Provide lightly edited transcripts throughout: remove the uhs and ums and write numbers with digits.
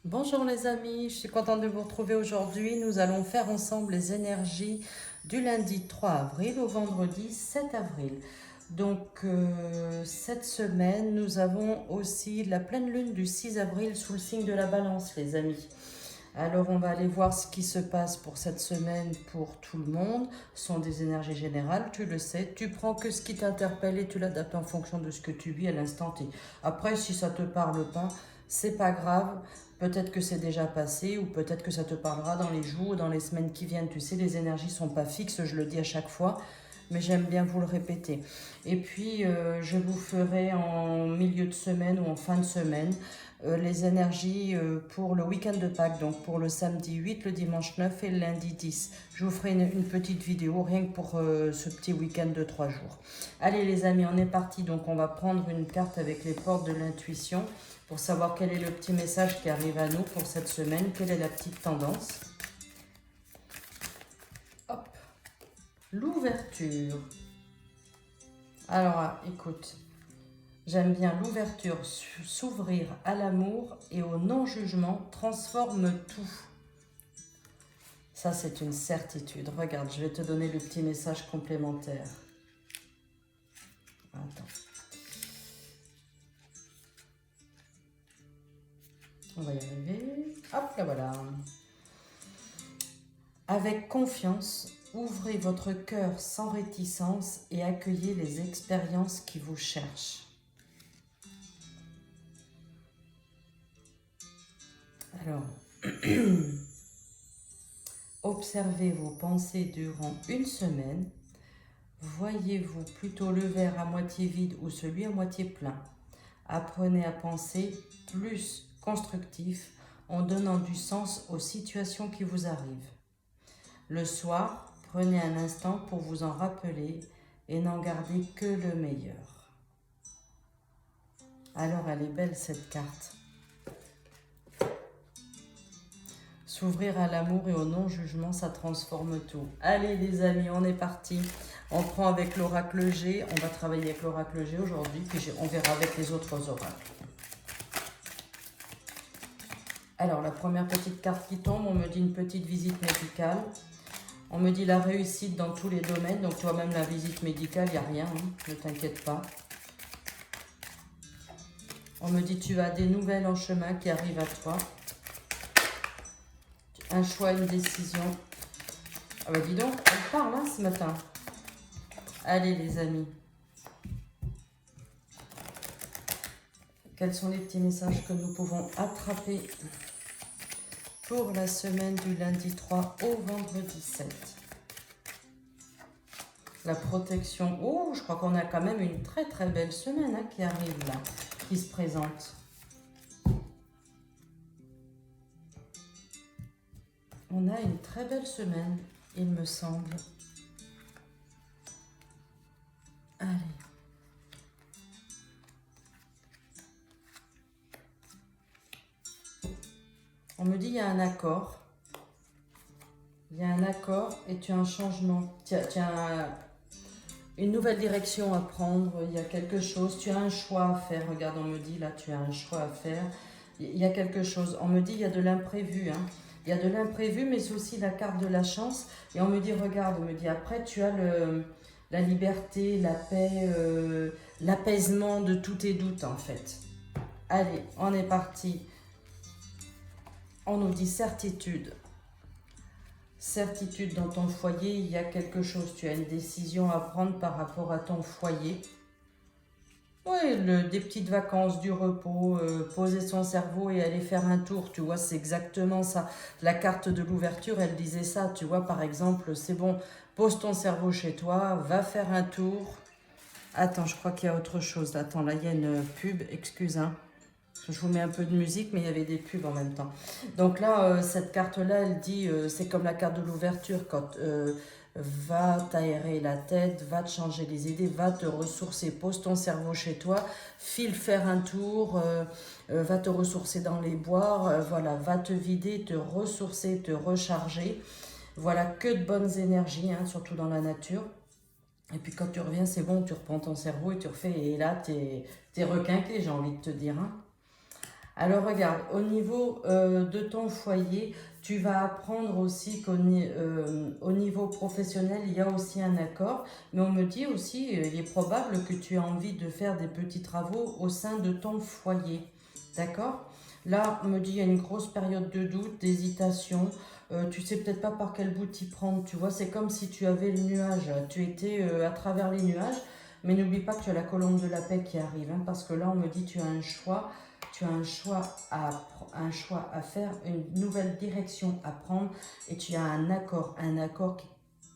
Bonjour les amis, je suis contente de vous retrouver aujourd'hui. Nous allons faire ensemble les énergies du lundi 3 avril au vendredi 7 avril. Cette semaine, nous avons aussi la pleine lune du 6 avril sous le signe de la balance les amis. Alors on va aller voir ce qui se passe pour cette semaine pour tout le monde. Ce sont des énergies générales, tu le sais. Tu prends que ce qui t'interpelle et tu l'adaptes en fonction de ce que tu vis à l'instant T. Après, si ça ne te parle pas, c'est pas grave. Peut-être que c'est déjà passé ou peut-être que ça te parlera dans les jours ou dans les semaines qui viennent. Tu sais, les énergies sont pas fixes, je le dis à chaque fois, mais j'aime bien vous le répéter. Et puis, je vous ferai en milieu de semaine ou en fin de semaine les énergies pour le week-end de Pâques, donc pour le samedi 8, le dimanche 9 et le lundi 10. Je vous ferai une petite vidéo rien que pour ce petit week-end de 3 jours. Allez les amis, on est parti. Donc on va prendre une carte avec les portes de l'intuition pour savoir quel est le petit message qui arrive à nous pour cette semaine, quelle est la petite tendance. Hop, l'ouverture. Alors écoute, j'aime bien l'ouverture, s'ouvrir à l'amour et au non-jugement transforme tout. Ça, c'est une certitude. Regarde, je vais te donner le petit message complémentaire. Attends. On va y arriver. Hop, là voilà. Avec confiance, ouvrez votre cœur sans réticence et accueillez les expériences qui vous cherchent. Alors, observez vos pensées durant une semaine. Voyez-vous plutôt le verre à moitié vide ou celui à moitié plein? Apprenez à penser plus constructif en donnant du sens aux situations qui vous arrivent. Le soir, prenez un instant pour vous en rappeler et n'en gardez que le meilleur. Alors elle est belle cette carte. S'ouvrir à l'amour et au non-jugement, ça transforme tout. Allez les amis, on est parti. On prend avec l'oracle G. On va travailler avec l'oracle G aujourd'hui, puis on verra avec les autres oracles. Alors, la première petite carte qui tombe, on me dit une petite visite médicale. On me dit la réussite dans tous les domaines. Donc, toi, même la visite médicale, il n'y a rien. Hein, ne t'inquiète pas. On me dit tu as des nouvelles en chemin qui arrivent à toi. Un choix, une décision. Ah bah dis donc, elle parle hein, ce matin. Allez les amis. Quels sont les petits messages que nous pouvons attraper pour la semaine du lundi 3 au vendredi 7? La protection. Oh, je crois qu'on a quand même une très très belle semaine hein, qui arrive là, qui se présente. On a une très belle semaine, il me semble. Allez. On me dit il y a un accord. Il y a un accord et tu as un changement. Tu as une nouvelle direction à prendre. Il y a quelque chose. Tu as un choix à faire. Regarde, on me dit là, tu as un choix à faire. Il y a quelque chose. On me dit il y a de l'imprévu. Hein. Il y a de l'imprévu, mais c'est aussi la carte de la chance. Et on me dit, regarde, on me dit après, tu as la liberté, la paix, l'apaisement de tous tes doutes en fait. Allez, on est parti. On nous dit certitude. Certitude dans ton foyer, il y a quelque chose. Tu as une décision à prendre par rapport à ton foyer. Oui, des petites vacances, du repos, poser son cerveau et aller faire un tour, tu vois, c'est exactement ça. La carte de l'ouverture, elle disait ça, tu vois, par exemple, c'est bon, pose ton cerveau chez toi, va faire un tour. Attends, je crois qu'il y a autre chose. Attends, là, il y a une pub, excuse, hein. Je vous mets un peu de musique, mais il y avait des pubs en même temps. Donc là, cette carte-là, elle dit, c'est comme la carte de l'ouverture, quand va t'aérer la tête, va te changer les idées, va te ressourcer, pose ton cerveau chez toi, file faire un tour, va te ressourcer dans les bois, voilà, va te vider, te ressourcer, te recharger. Voilà, que de bonnes énergies, hein, surtout dans la nature. Et puis quand tu reviens, c'est bon, tu reprends ton cerveau et tu refais, et là, t'es requinqué, j'ai envie de te dire, hein. Alors regarde, au niveau de ton foyer, tu vas apprendre aussi au niveau professionnel, il y a aussi un accord. Mais on me dit aussi, il est probable que tu as envie de faire des petits travaux au sein de ton foyer. D'accord? Là, on me dit, il y a une grosse période de doute, d'hésitation. Tu sais peut-être pas par quel bout t'y prendre. Tu vois, c'est comme si tu avais le nuage. Tu étais à travers les nuages. Mais n'oublie pas que tu as la colombe de la paix qui arrive. Hein, parce que là, on me dit, tu as un choix. Tu as un choix à faire, une nouvelle direction à prendre et tu as un accord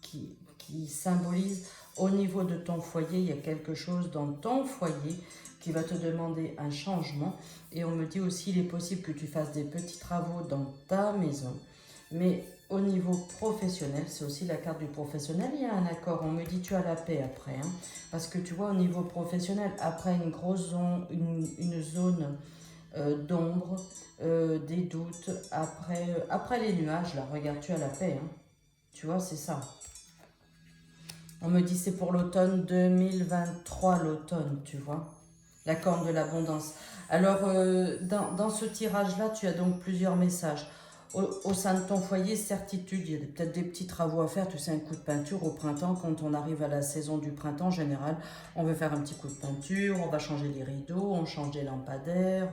qui symbolise au niveau de ton foyer, il y a quelque chose dans ton foyer qui va te demander un changement. Et on me dit aussi, il est possible que tu fasses des petits travaux dans ta maison. Mais au niveau professionnel, c'est aussi la carte du professionnel, il y a un accord. On me dit, tu as la paix après. Hein, parce que tu vois, au niveau professionnel, après une grosse zone, une zone d'ombre, des doutes, après les nuages, là, regarde, tu as la paix, hein. Tu vois, c'est ça. On me dit c'est pour l'automne 2023, l'automne, tu vois. La corne de l'abondance. Alors, dans ce tirage-là, tu as donc plusieurs messages. Au sein de ton foyer, certitude, il y a peut-être des petits travaux à faire. Tu sais, un coup de peinture au printemps, quand on arrive à la saison du printemps, en général, on veut faire un petit coup de peinture, on va changer les rideaux, on change des lampadaires,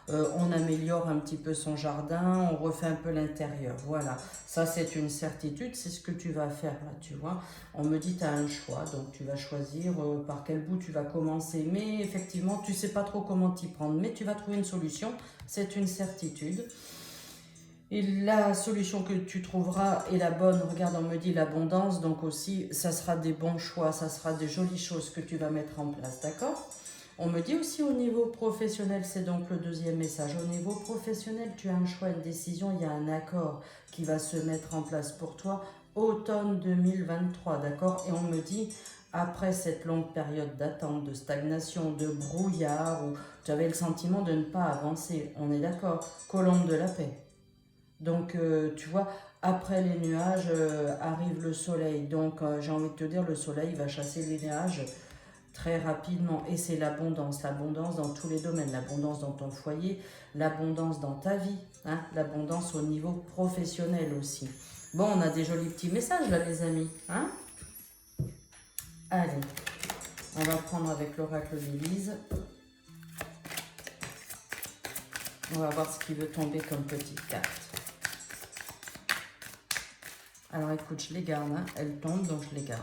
on améliore un petit peu son jardin, on refait un peu l'intérieur. Voilà, ça c'est une certitude, c'est ce que tu vas faire là, tu vois. On me dit tu as un choix, donc tu vas choisir par quel bout tu vas commencer. Mais effectivement, tu sais pas trop comment t'y prendre, mais tu vas trouver une solution, c'est une certitude. Et la solution que tu trouveras est la bonne. Regarde, on me dit l'abondance, donc aussi, ça sera des bons choix, ça sera des jolies choses que tu vas mettre en place, d'accord? On me dit aussi au niveau professionnel, c'est donc le deuxième message. Au niveau professionnel, tu as un choix, une décision, il y a un accord qui va se mettre en place pour toi automne 2023, d'accord? Et on me dit, après cette longue période d'attente, de stagnation, de brouillard, où tu avais le sentiment de ne pas avancer, on est d'accord? Colombe de la paix. Donc, tu vois, après les nuages arrive le soleil. Donc, j'ai envie de te dire, le soleil va chasser les nuages très rapidement. Et c'est l'abondance. L'abondance dans tous les domaines. L'abondance dans ton foyer, l'abondance dans ta vie, hein, l'abondance au niveau professionnel aussi. Bon, on a des jolis petits messages là, les amis. Hein. Allez, on va prendre avec l'oracle d'Élise. On va voir ce qui veut tomber comme petite carte. Alors écoute, je les garde, hein. Elles tombent, donc je les garde.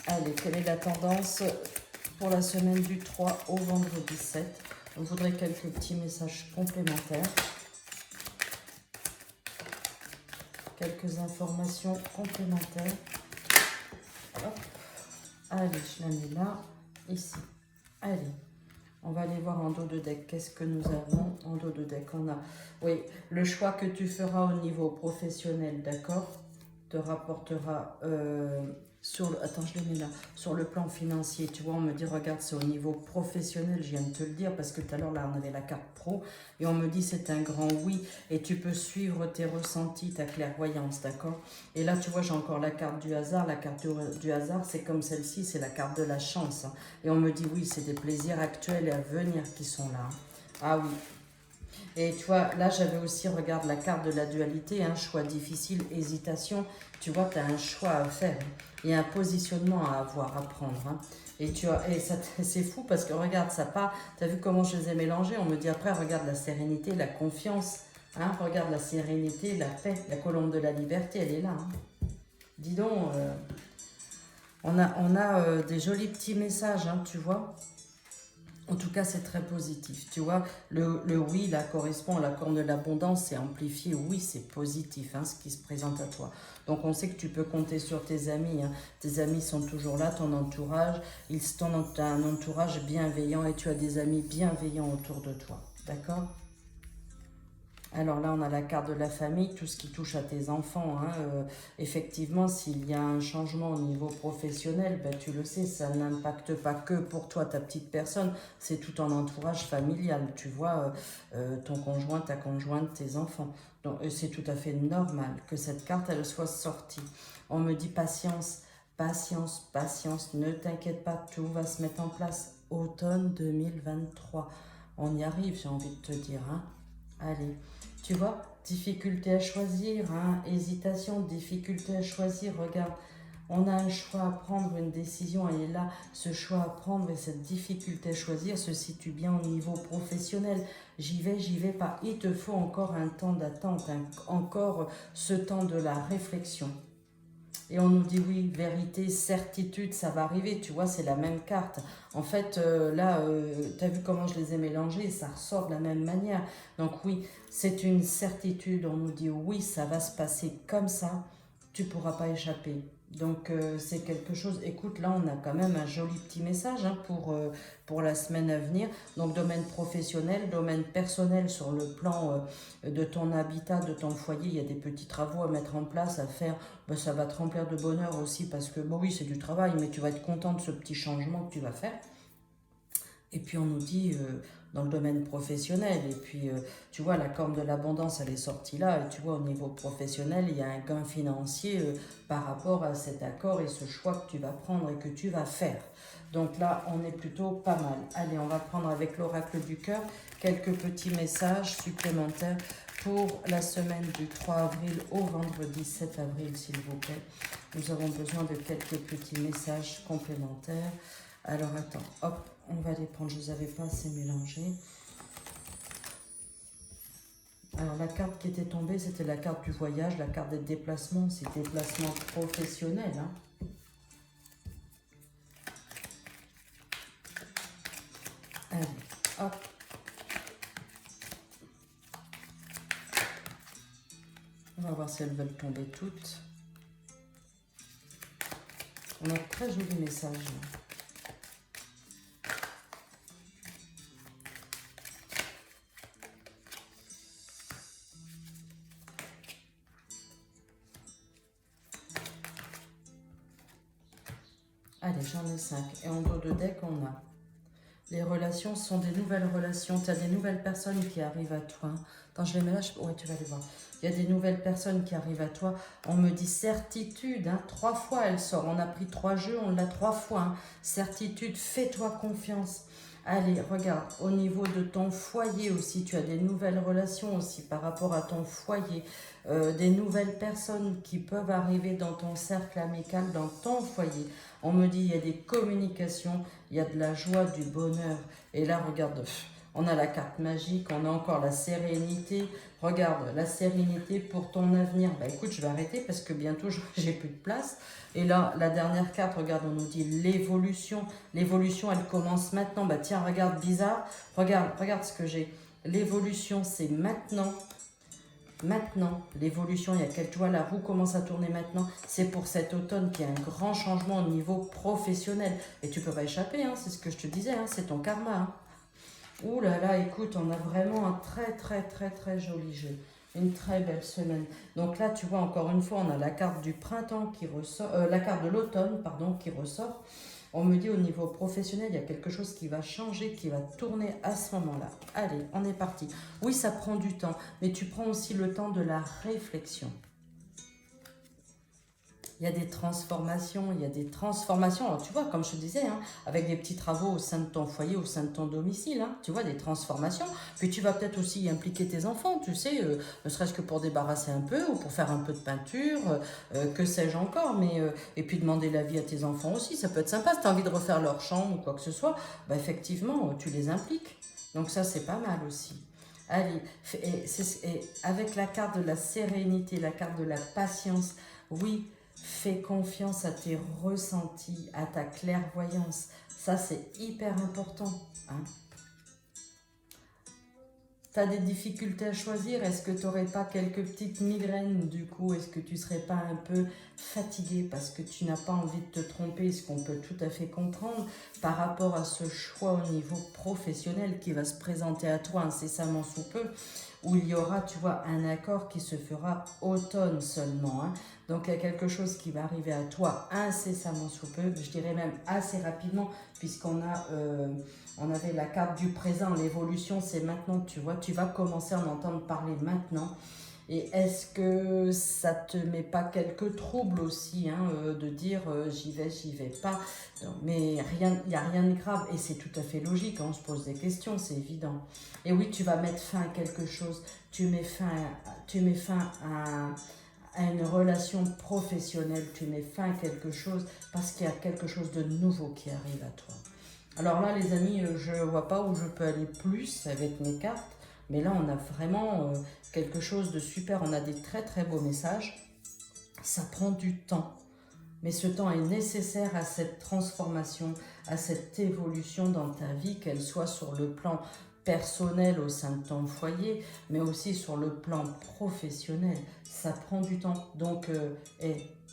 Allez, quelle est la tendance pour la semaine du 3 au vendredi 7? On voudrait quelques petits messages complémentaires. Quelques informations complémentaires. Hop. Allez, je la mets là, ici. Allez. On va aller voir en dos de deck. Qu'est-ce que nous avons en dos de deck? On a, oui, le choix que tu feras au niveau professionnel, d'accord, te rapportera sur le, attends, je les mets là, sur le plan financier. Tu vois, on me dit, regarde, c'est au niveau professionnel, je viens de te le dire, parce que tout à l'heure, là, on avait la carte pro, et on me dit, c'est un grand oui, et tu peux suivre tes ressentis, ta clairvoyance, d'accord? Et là, tu vois, j'ai encore la carte du hasard. La carte du hasard, c'est comme celle-ci, c'est la carte de la chance. Hein. Et on me dit, oui, c'est des plaisirs actuels et à venir qui sont là. Ah oui. Et tu vois, là, j'avais aussi, regarde, la carte de la dualité, un choix difficile, hésitation. Tu vois, tu as un choix à faire. Il y a un positionnement à avoir, à prendre. Hein. Et tu as, et ça, c'est fou parce que regarde, ça part. Tu as vu comment je les ai mélangés? On me dit après, regarde la sérénité, la confiance. Hein, regarde la sérénité, la paix, la colombe de la liberté, elle est là. Hein. Dis donc, on a des jolis petits messages, hein, tu vois. En tout cas, c'est très positif. Tu vois, le oui, là, correspond à la corne de l'abondance, c'est amplifié. Oui, c'est positif, hein, ce qui se présente à toi. Donc, on sait que tu peux compter sur tes amis. Hein. Tes amis sont toujours là, ton entourage. Tu as un entourage bienveillant et tu as des amis bienveillants autour de toi. D'accord ? Alors là, on a la carte de la famille, tout ce qui touche à tes enfants. Hein. Effectivement, s'il y a un changement au niveau professionnel, ben, tu le sais, ça n'impacte pas que pour toi, ta petite personne, c'est tout ton entourage familial. Tu vois, ton conjoint, ta conjointe, tes enfants. Donc, c'est tout à fait normal que cette carte, elle soit sortie. On me dit patience, patience, patience, ne t'inquiète pas, tout va se mettre en place. automne 2023. On y arrive, j'ai envie de te dire. Hein. Allez, tu vois, difficulté à choisir, hein, hésitation, difficulté à choisir. Regarde, on a un choix à prendre, une décision, elle est là. Ce choix à prendre et cette difficulté à choisir se situe bien au niveau professionnel. J'y vais pas. Il te faut encore un temps d'attente, encore ce temps de la réflexion. Et on nous dit oui, vérité, certitude, ça va arriver, tu vois, c'est la même carte. En fait, là, tu as vu comment je les ai mélangés, ça ressort de la même manière. Donc oui, c'est une certitude, on nous dit oui, ça va se passer comme ça, tu ne pourras pas échapper. Donc c'est quelque chose, écoute, là on a quand même un joli petit message hein, pour la semaine à venir. Donc domaine professionnel, domaine personnel sur le plan de ton habitat, de ton foyer, il y a des petits travaux à mettre en place, à faire. Ben, ça va te remplir de bonheur aussi parce que, bon oui, c'est du travail, mais tu vas être content de ce petit changement que tu vas faire. Et puis on nous dit dans le domaine professionnel, et puis tu vois, la corne de l'abondance, elle est sortie là, et tu vois, au niveau professionnel, il y a un gain financier par rapport à cet accord et ce choix que tu vas prendre et que tu vas faire. Donc là, on est plutôt pas mal. Allez, on va prendre avec l'oracle du cœur quelques petits messages supplémentaires pour la semaine du 3 avril au vendredi 7 avril, s'il vous plaît. Nous avons besoin de quelques petits messages complémentaires. Alors attends, hop, on va les prendre, je ne les avais pas assez mélangés. Alors la carte qui était tombée, c'était la carte du voyage, la carte des déplacements, c'est déplacements professionnels. Hein. Allez, hop. On va voir si elles veulent tomber toutes. On a de très jolis messages. Allez, j'en ai 5. Et en dos de deck, on a les relations sont des nouvelles relations. Tu as des nouvelles personnes qui arrivent à toi. Attends, je les mets là. Ouais, tu vas les voir. Il y a des nouvelles personnes qui arrivent à toi. On me dit certitude. Hein, 3 fois, elle sort. On a pris 3 jeux, on l'a 3 fois. Hein. Certitude, fais-toi confiance. Allez, regarde, au niveau de ton foyer aussi, tu as des nouvelles relations aussi par rapport à ton foyer. Des nouvelles personnes qui peuvent arriver dans ton cercle amical, dans ton foyer. On me dit, il y a des communications, il y a de la joie, du bonheur. Et là, regarde, on a la carte magique, on a encore la sérénité. Regarde, la sérénité pour ton avenir. Bah écoute, je vais arrêter parce que bientôt, j'ai plus de place. Et là, la dernière carte, regarde, on nous dit l'évolution. L'évolution, elle commence maintenant. Bah tiens, regarde, bizarre. Regarde ce que j'ai. L'évolution, c'est maintenant. Maintenant, l'évolution, il y a quelques jours, la roue commence à tourner maintenant. C'est pour cet automne qu'il y a un grand changement au niveau professionnel. Et tu peux pas échapper, hein, c'est ce que je te disais, hein, c'est ton karma. Hein. Ouh là là, écoute, on a vraiment un très joli jeu. Une très belle semaine. Donc là, tu vois, encore une fois, on a la carte du printemps qui ressort, la carte de l'automne, pardon, qui ressort. On me dit au niveau professionnel, il y a quelque chose qui va changer, qui va tourner à ce moment-là. Allez, on est parti. Oui, ça prend du temps, mais tu prends aussi le temps de la réflexion. Il y a des transformations, Alors, tu vois, comme je te disais, hein, avec des petits travaux au sein de ton foyer, au sein de ton domicile, hein, tu vois, des transformations. Puis tu vas peut-être aussi impliquer tes enfants, tu sais, ne serait-ce que pour débarrasser un peu ou pour faire un peu de peinture, que sais-je encore. Mais, et puis demander l'avis à tes enfants aussi, ça peut être sympa. Si tu as envie de refaire leur chambre ou quoi que ce soit, bah, effectivement, tu les impliques. Donc ça, c'est pas mal aussi. Allez, et avec la carte de la sérénité, la carte de la patience, oui, fais confiance à tes ressentis, à ta clairvoyance. Ça, c'est hyper important. Hein. Tu as des difficultés à choisir. Est-ce que tu n'aurais pas quelques petites migraines du coup? Est-ce que tu ne serais pas un peu fatigué parce que tu n'as pas envie de te tromper? Ce qu'on peut tout à fait comprendre par rapport à ce choix au niveau professionnel qui va se présenter à toi incessamment sous peu, où il y aura, tu vois, un accord qui se fera automne seulement. Hein. Donc, il y a quelque chose qui va arriver à toi incessamment sous peu, je dirais même assez rapidement, puisqu'on a, on avait la carte du présent, l'évolution, c'est maintenant, tu vois, tu vas commencer à en entendre parler maintenant. Et est-ce que ça te met pas quelques troubles aussi, hein, de dire j'y vais pas. Non, mais rien, il n'y a rien de grave et c'est tout à fait logique, hein, on se pose des questions, c'est évident. Et oui, tu vas mettre fin à quelque chose, tu mets fin à une relation professionnelle, tu mets fin à quelque chose parce qu'il y a quelque chose de nouveau qui arrive à toi. Alors là, les amis, je ne vois pas où je peux aller plus avec mes cartes, mais là, on a vraiment quelque chose de super. On a des très très beaux messages. Ça prend du temps, mais ce temps est nécessaire à cette transformation, à cette évolution dans ta vie, qu'elle soit sur le plan personnel au sein de ton foyer, mais aussi sur le plan professionnel. Ça prend du temps. Donc,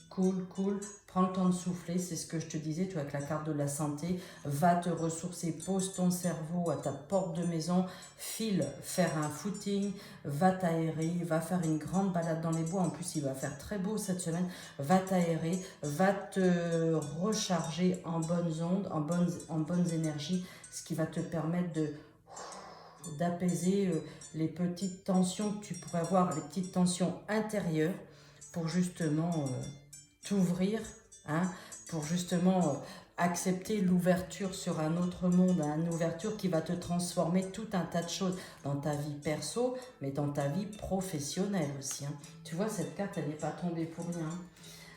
cool, prends le temps de souffler, c'est ce que je te disais, toi avec la carte de la santé, va te ressourcer, pose ton cerveau à ta porte de maison, file faire un footing, va t'aérer, va faire une grande balade dans les bois, en plus il va faire très beau cette semaine, va t'aérer, va te recharger en bonnes ondes, en bonnes énergies, ce qui va te permettre d'apaiser les petites tensions que tu pourrais avoir, les petites tensions intérieures pour justement t'ouvrir, hein, pour justement accepter l'ouverture sur un autre monde, hein, une ouverture qui va te transformer tout un tas de choses dans ta vie perso, mais dans ta vie professionnelle aussi. Hein. Tu vois, cette carte, elle n'est pas tombée pour rien. Hein.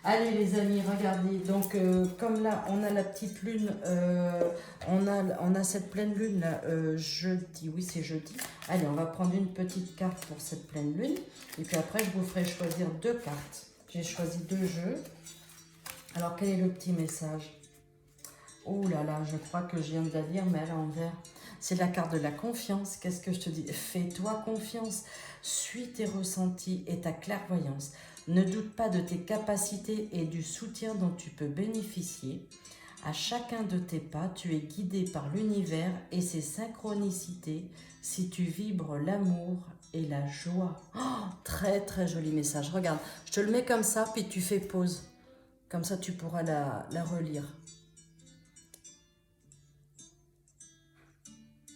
Allez les amis, regardez, donc comme là on a la petite lune, on a cette pleine lune là, jeudi, oui c'est jeudi. Allez, on va prendre une petite carte pour cette pleine lune, et puis après je vous ferai choisir 2 cartes. J'ai choisi 2 jeux. Alors quel est le petit message? Oh là là, je crois que je viens de la lire, mais à l'envers. C'est la carte de la confiance. Qu'est-ce que je te dis? Fais-toi confiance, suis tes ressentis et ta clairvoyance. Ne doute pas de tes capacités et du soutien dont tu peux bénéficier. À chacun de tes pas, tu es guidé par l'univers et ses synchronicités si tu vibres l'amour et la joie. Oh, très très joli message. Regarde, je te le mets comme ça, puis tu fais pause. Comme ça, tu pourras la relire.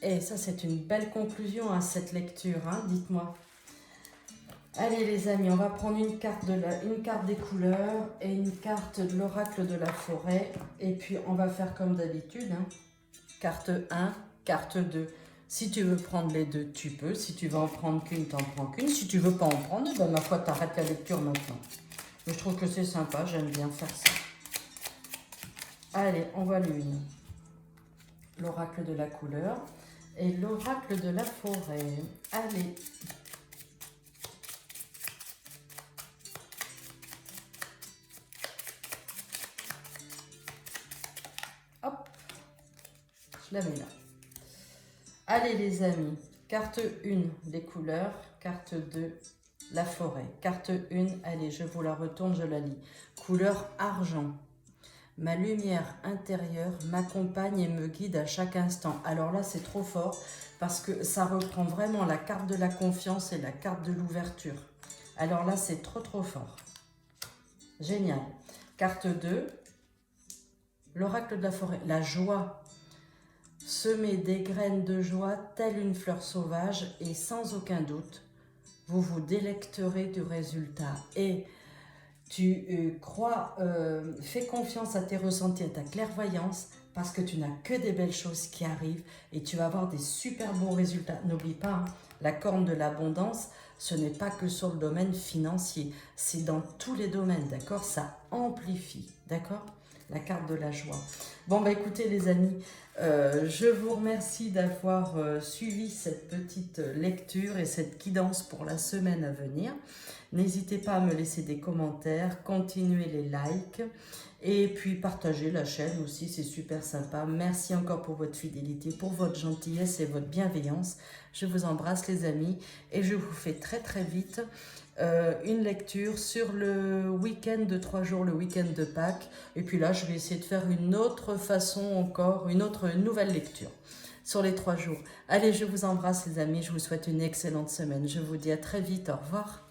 Et ça, c'est une belle conclusion à cette lecture, hein, dites-moi. Allez les amis, on va prendre une carte des couleurs et une carte de l'oracle de la forêt. Et puis on va faire comme d'habitude, hein. Carte 1, carte 2. Si tu veux prendre les deux, tu peux. Si tu veux en prendre qu'une, t'en prends qu'une. Si tu veux pas en prendre, ben ma foi, t'arrêtes la lecture maintenant. Mais je trouve que c'est sympa, j'aime bien faire ça. Allez, on voit l'une. L'oracle de la couleur et l'oracle de la forêt. Allez. Hop. Je la mets là. Allez les amis. Carte 1, les couleurs. Carte 2, la forêt. Carte 1, allez, je vous la retourne, je la lis. Couleur argent. Ma lumière intérieure m'accompagne et me guide à chaque instant. Alors là, c'est trop fort parce que ça reprend vraiment la carte de la confiance et la carte de l'ouverture. Alors là, c'est trop fort. Génial. Carte 2, l'oracle de la forêt. La joie. Semez des graines de joie telle une fleur sauvage et sans aucun doute, vous vous délecterez du résultat. Et tu fais confiance à tes ressentis, à ta clairvoyance, parce que tu n'as que des belles choses qui arrivent et tu vas avoir des super beaux résultats. N'oublie pas, hein, la corne de l'abondance, ce n'est pas que sur le domaine financier, c'est dans tous les domaines, d'accord? Ça amplifie, d'accord? La carte de la joie. Bon, bah écoutez les amis, je vous remercie d'avoir suivi cette petite lecture et cette guidance pour la semaine à venir. N'hésitez pas à me laisser des commentaires, continuez les likes et puis partagez la chaîne aussi, c'est super sympa. Merci encore pour votre fidélité, pour votre gentillesse et votre bienveillance. Je vous embrasse les amis et je vous fais très vite une lecture sur le week-end de 3 jours, le week-end de Pâques. Et puis là, je vais essayer de faire une autre façon encore, une nouvelle lecture sur les 3 jours. Allez, je vous embrasse les amis, je vous souhaite une excellente semaine. Je vous dis à très vite, au revoir.